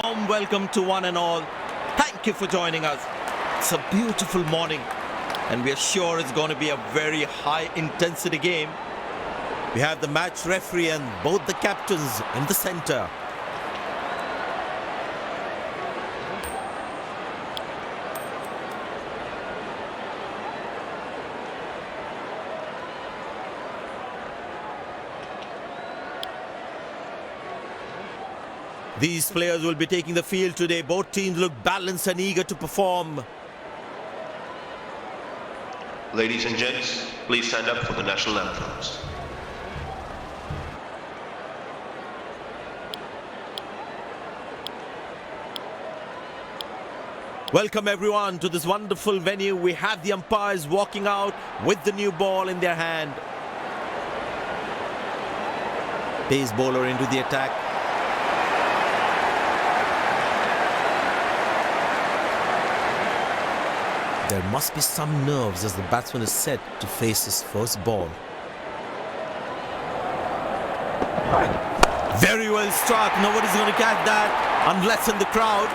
Warm welcome to one and all. Thank you for joining us. It's a beautiful morning and we are sure it's going to be a very high intensity game. We have the match referee and both the captains in the center. These players will be taking the field today. Both teams look balanced and eager to perform. Ladies and gents, please stand up for the national anthems. Welcome everyone to this wonderful venue. We have the umpires walking out with the new ball in their hand. Pace bowler into the attack. There must be some nerves as the batsman is set to face his first ball. Very well struck. Nobody's going to catch that unless in the crowd.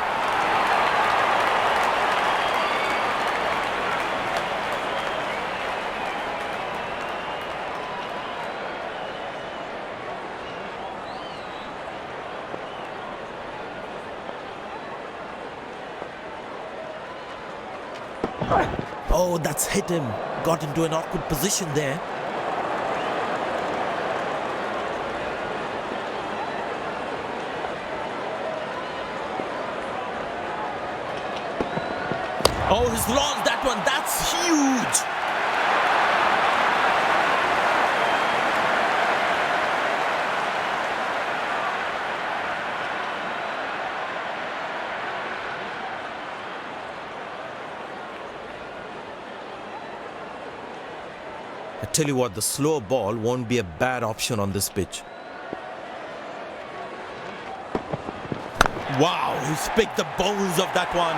Oh, that's hit him. Got into an awkward position there. Oh, he's lost that one. That's huge. I tell you what, the slow ball won't be a bad option on this pitch. Wow, he's picked the bones of that one.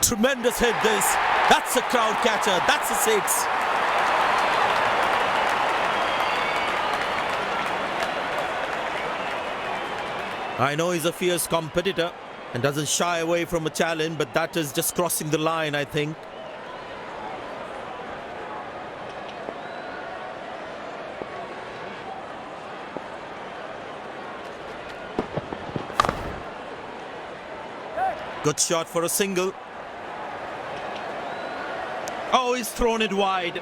Tremendous hit this. That's a crowd catcher. That's a six. I know he's a fierce competitor and doesn't shy away from a challenge, but that is just crossing the line, I think. Good shot for a single. Oh, he's thrown it wide.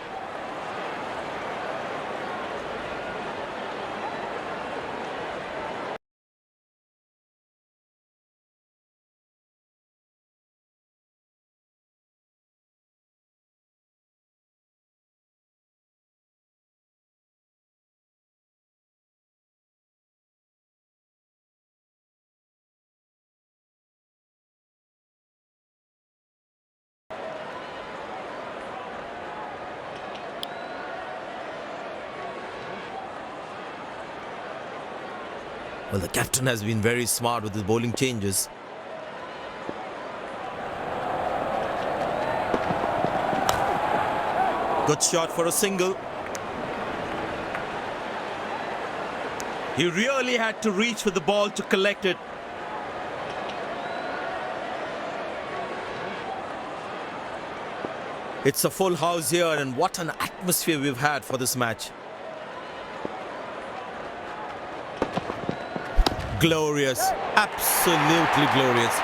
Well, the captain has been very smart with his bowling changes. Good shot for a single. He really had to reach for the ball to collect it. It's a full house here, and what an atmosphere we've had for this match. Glorious, absolutely glorious.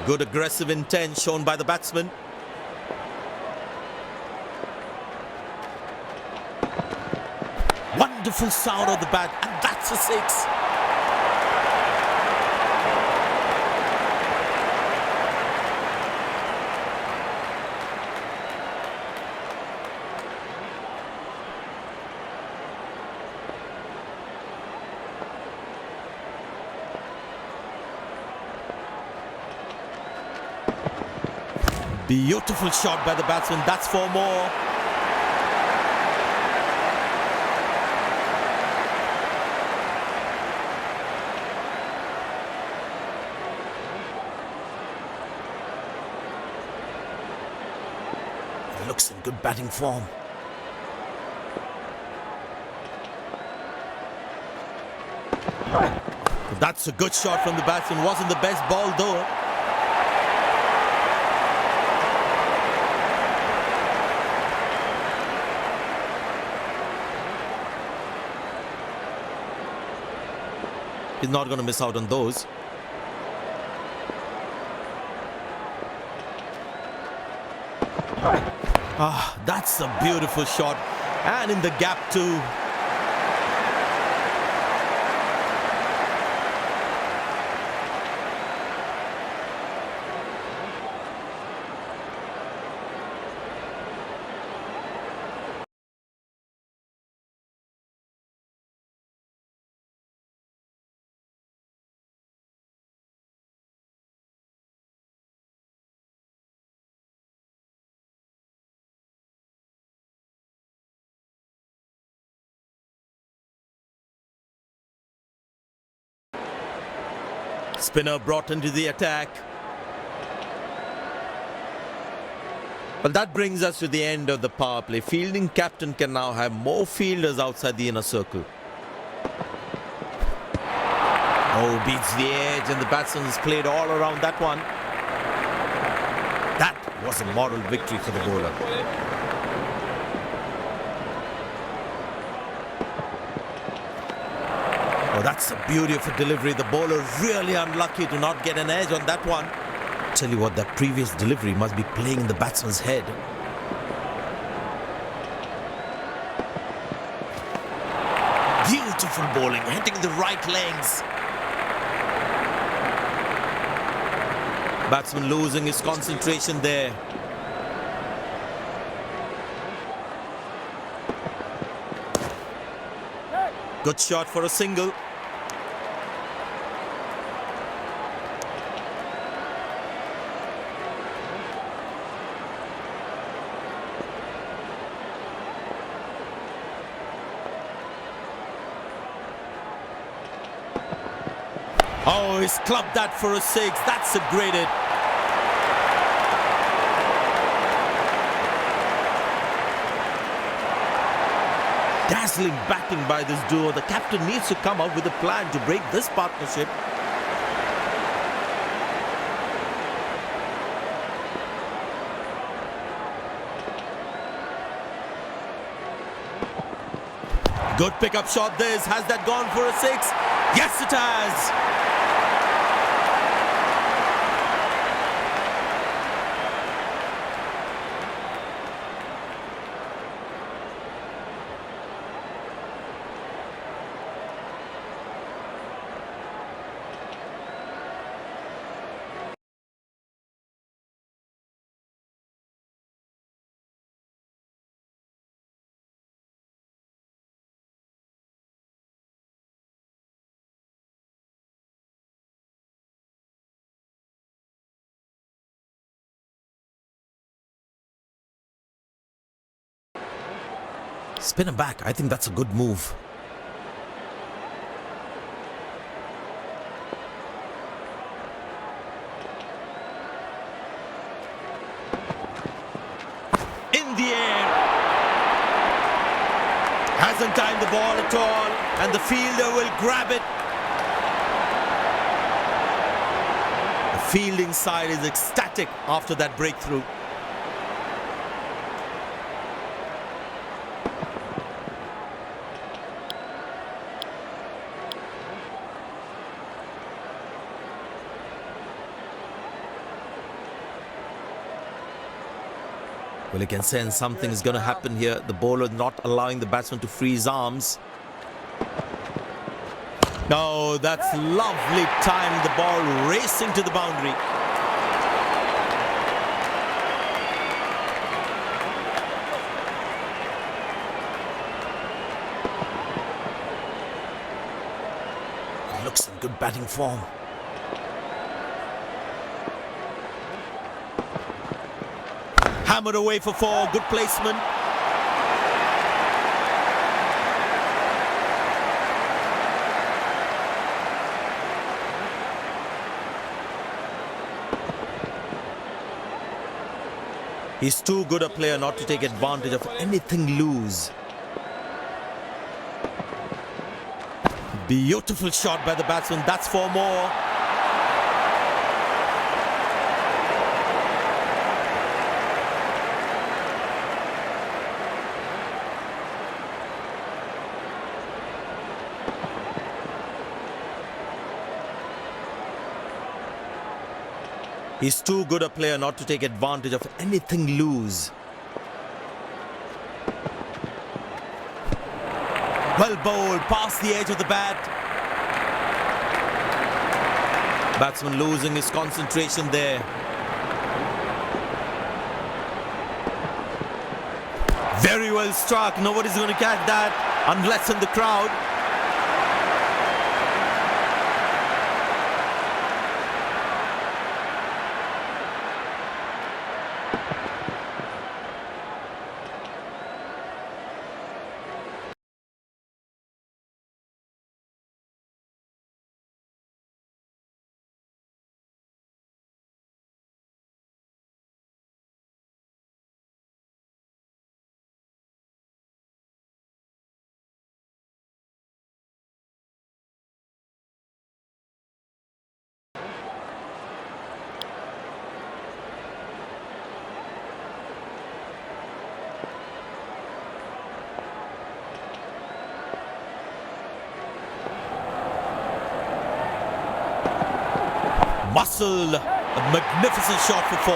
Good aggressive intent shown by the batsman. Wonderful sound of the bat, and that's a six. Beautiful shot by the batsman. That's 4 more. Looks in good batting form. That's a good shot from the batsman. Wasn't the best ball though. He's not going to miss out on those. Ah, that's a beautiful shot. And in the gap too. Spinner brought into the attack. Well, that brings us to the end of the power play. Fielding captain can now have more fielders outside the inner circle. Oh, beats the edge and the batsman has played all around that one. That was a moral victory for the bowler. Oh, that's the beauty of a delivery. The bowler really unlucky to not get an edge on that one. Tell you what, that previous delivery must be playing in the batsman's head. Beautiful bowling, hitting the right legs. Batsman losing his concentration there. Good shot for a single. Oh, he's clubbed that for a 6. That's a great hit. Dazzling batting by this duo. The captain needs to come up with a plan to break this partnership. Good pickup shot this. Has that gone for a 6? Yes, it has. Spin him back. I think that's a good move. In the air. Hasn't timed the ball at all. And the fielder will grab it. The fielding side is ecstatic after that breakthrough. Well, you can sense something is going to happen here. The bowler not allowing the batsman to free his arms. No, that's lovely time. The ball racing to the boundary. Looks in good batting form. Hammered away for 4. Good placement. He's too good a player not to take advantage of anything loose. Beautiful shot by the batsman. That's 4 more. He's too good a player not to take advantage of anything loose. Well bowled, past the edge of the bat. Batsman losing his concentration there. Very well struck. Nobody's going to catch that unless in the crowd. Muscle, a magnificent shot for 4.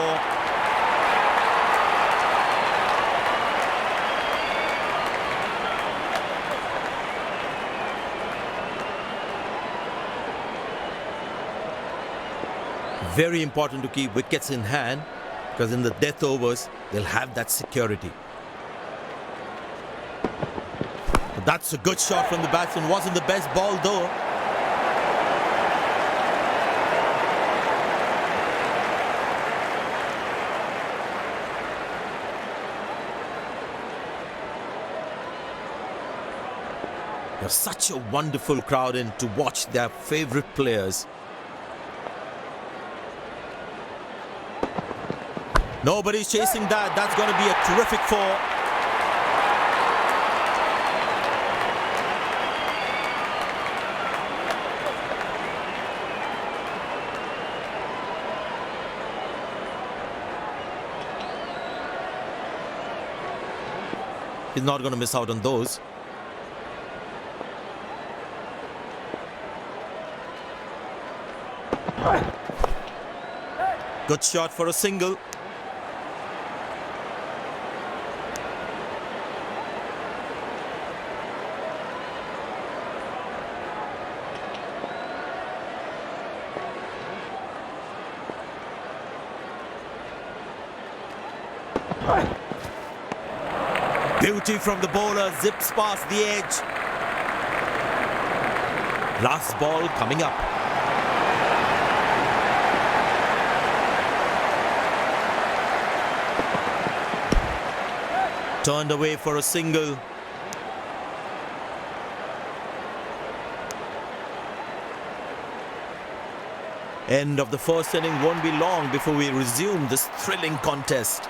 Very important to keep wickets in hand, because in the death overs, they'll have that security. But that's a good shot from the batsman. Wasn't the best ball though. There's such a wonderful crowd in to watch their favorite players. Nobody's chasing that. That's going to be a terrific 4. He's not going to miss out on those. Good shot for a single. Beauty from the bowler, zips past the edge. Last ball coming up. Turned away for a single. End of the first inning won't be long before we resume this thrilling contest.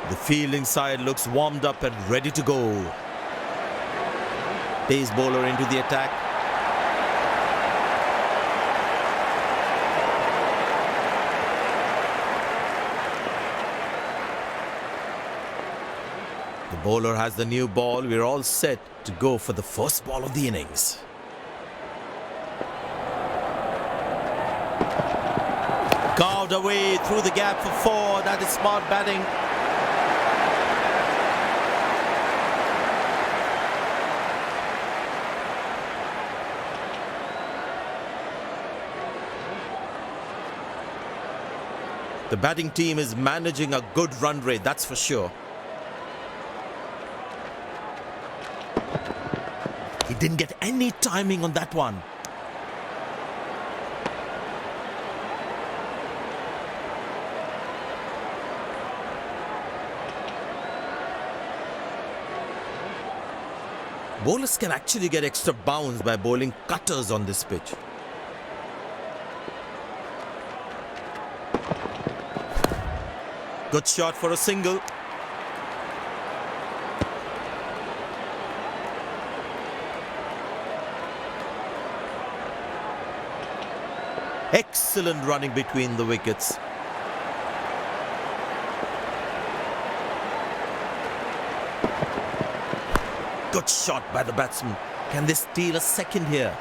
The fielding side looks warmed up and ready to go. Pace bowler into the attack. The bowler has the new ball. We're all set to go for the first ball of the innings. Carved away through the gap for 4. That is smart batting. The batting team is managing a good run rate, that's for sure. He didn't get any timing on that one. Bowlers can actually get extra bounce by bowling cutters on this pitch. Good shot for a single. Excellent running between the wickets. Good shot by the batsman. Can they steal a second here?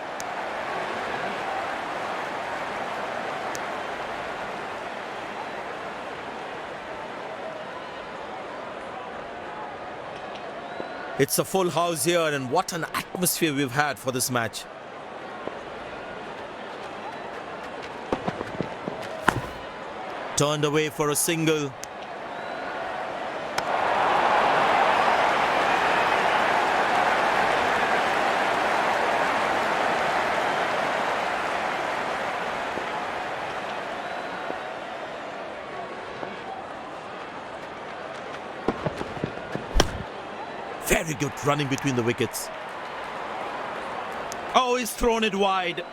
It's a full house here, and what an atmosphere we've had for this match. Turned away for a single. Very good running between the wickets. Oh, he's thrown it wide.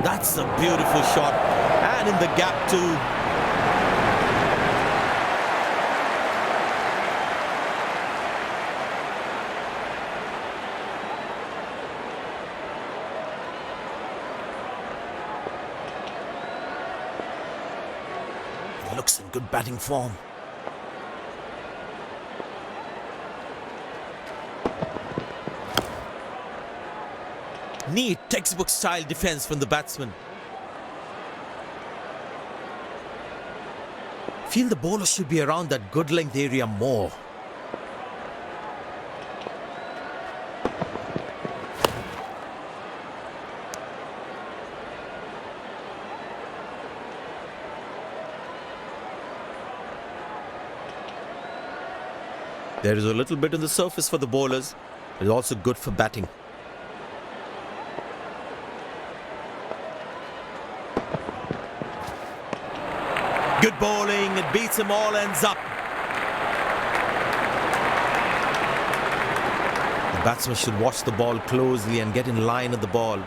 That's a beautiful shot, and in the gap too. He looks in good batting form. Neat textbook style defense from the batsman. Feel the bowler should be around that good length area more. There is a little bit on the surface for the bowlers. It is also good for batting. Good bowling, it beats them all, ends up. The batsman should watch the ball closely and get in line at the ball.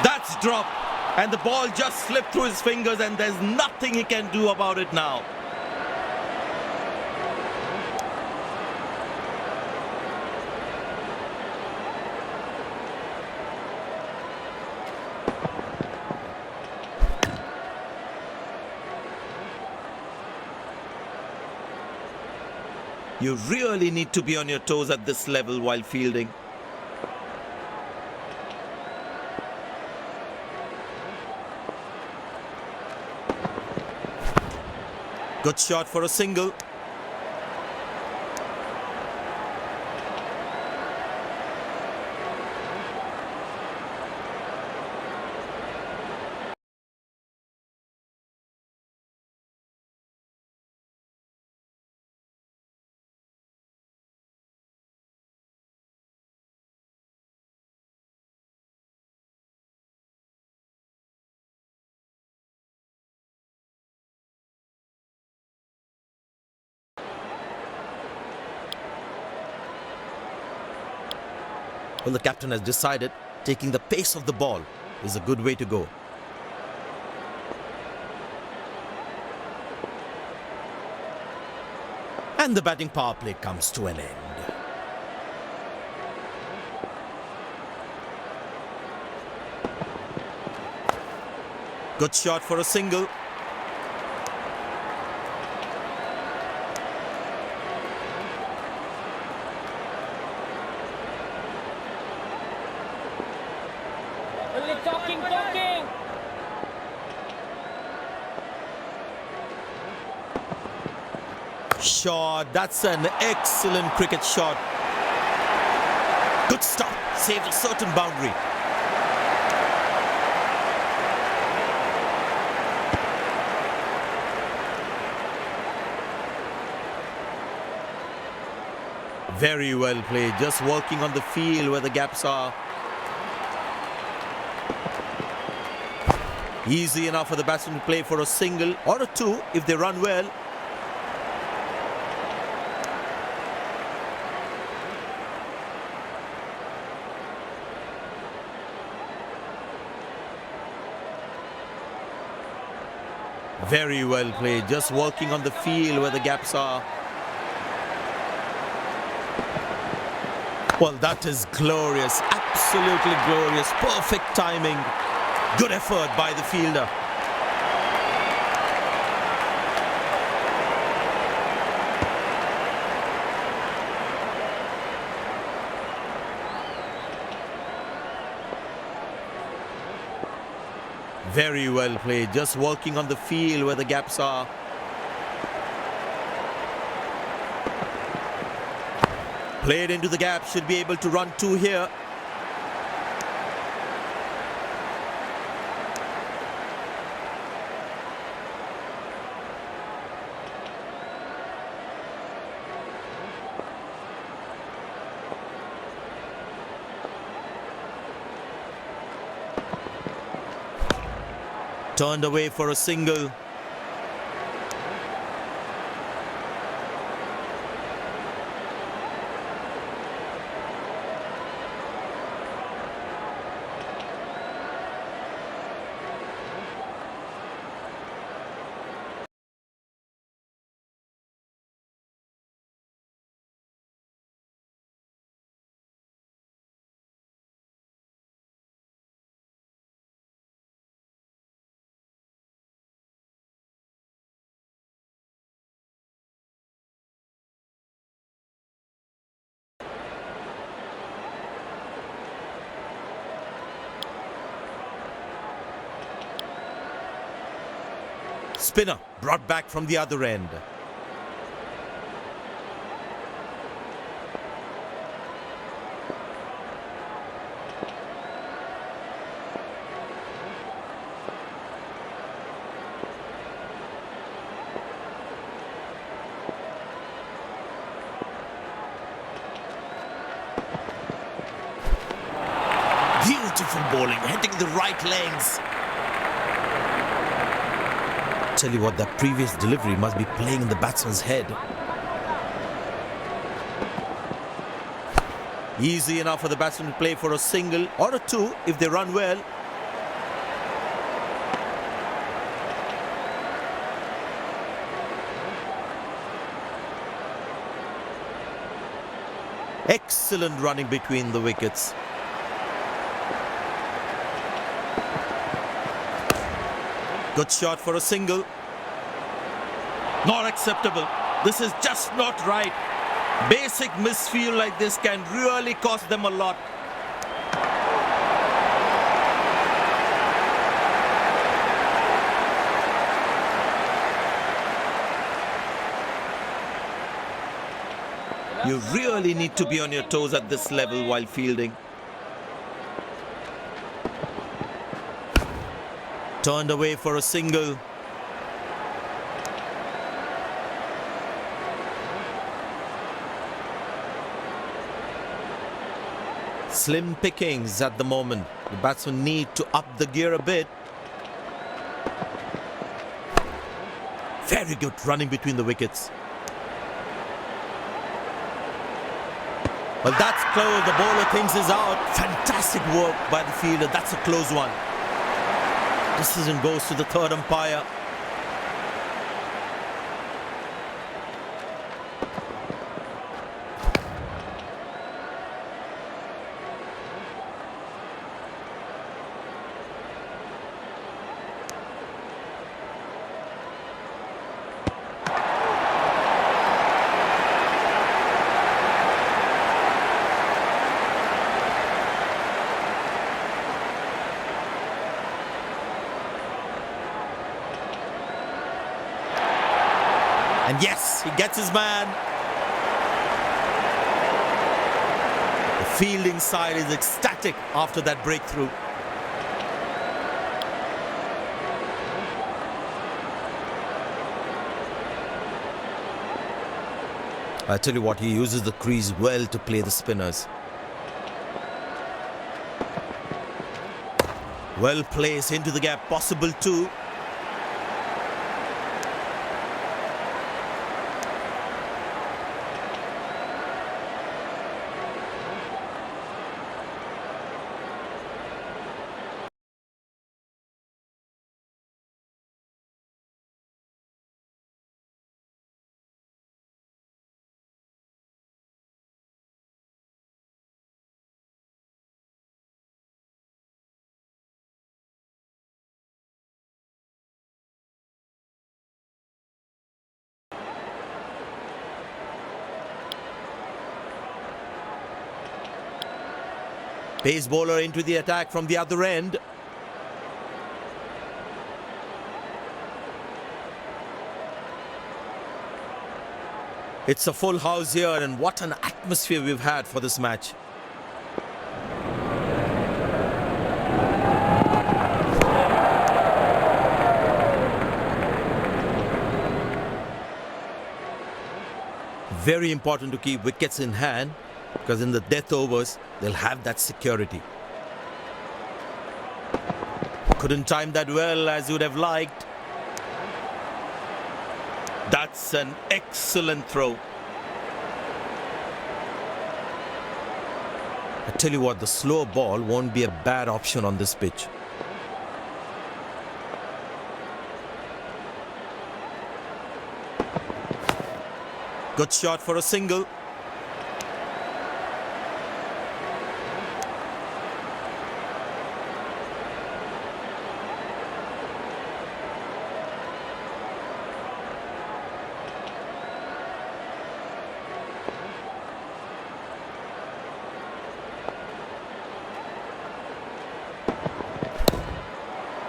That's dropped, and the ball just slipped through his fingers, and there's nothing he can do about it now. You really need to be on your toes at this level while fielding. Good shot for a single. Well, the captain has decided taking the pace of the ball is a good way to go. And the batting power play comes to an end. Good shot for a single. Only talking. Shot. That's an excellent cricket shot. Good stop. Saved a certain boundary. Very well played. Just working on the field where the gaps are. Easy enough for the batsman to play for a single or a two if they run well. Very well played. Just working on the field where the gaps are. Well, that is glorious. Absolutely glorious. Perfect timing. Good effort by the fielder. Very well played. Just working on the field where the gaps are. Played into the gap. Should be able to run two here. Turned away for a single. Spinner brought back from the other end. Beautiful bowling, hitting the right legs. Tell you what, that previous delivery must be playing in the batsman's head. Easy enough for the batsman to play for a single or a two if they run well. Excellent running between the wickets. Good shot for a single. Not acceptable. This is just not right. Basic misfield like this can really cost them a lot. You really need to be on your toes at this level while fielding. Turned away for a single. Slim pickings at the moment. The batsmen need to up the gear a bit. Very good running between the wickets. Well, that's close. The bowler thinks is out. Fantastic work by the fielder. That's a close one. Decision goes to the third umpire. And yes, he gets his man. The fielding side is ecstatic after that breakthrough. I tell you what, he uses the crease well to play the spinners. Well placed into the gap, possible too. Pace bowler into the attack from the other end. It's a full house here, and what an atmosphere we've had for this match. Very important to keep wickets in hand, because in the death overs, they'll have that security. Couldn't time that well as you would have liked. That's an excellent throw. I tell you what, the slow ball won't be a bad option on this pitch. Good shot for a single.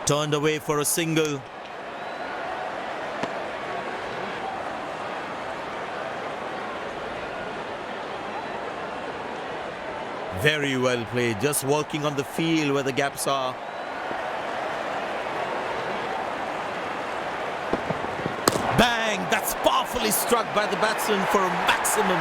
Turned away for a single. Very well played, just working on the field where the gaps are. Bang! That's powerfully struck by the batsman for a maximum.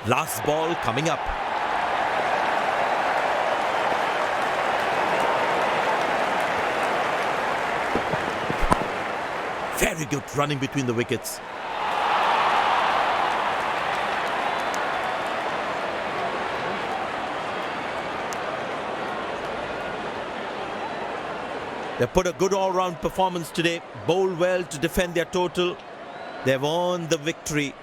Last ball coming up. Very good running between the wickets. They put a good all-round performance today. Bowled well to defend their total. They've earned the victory.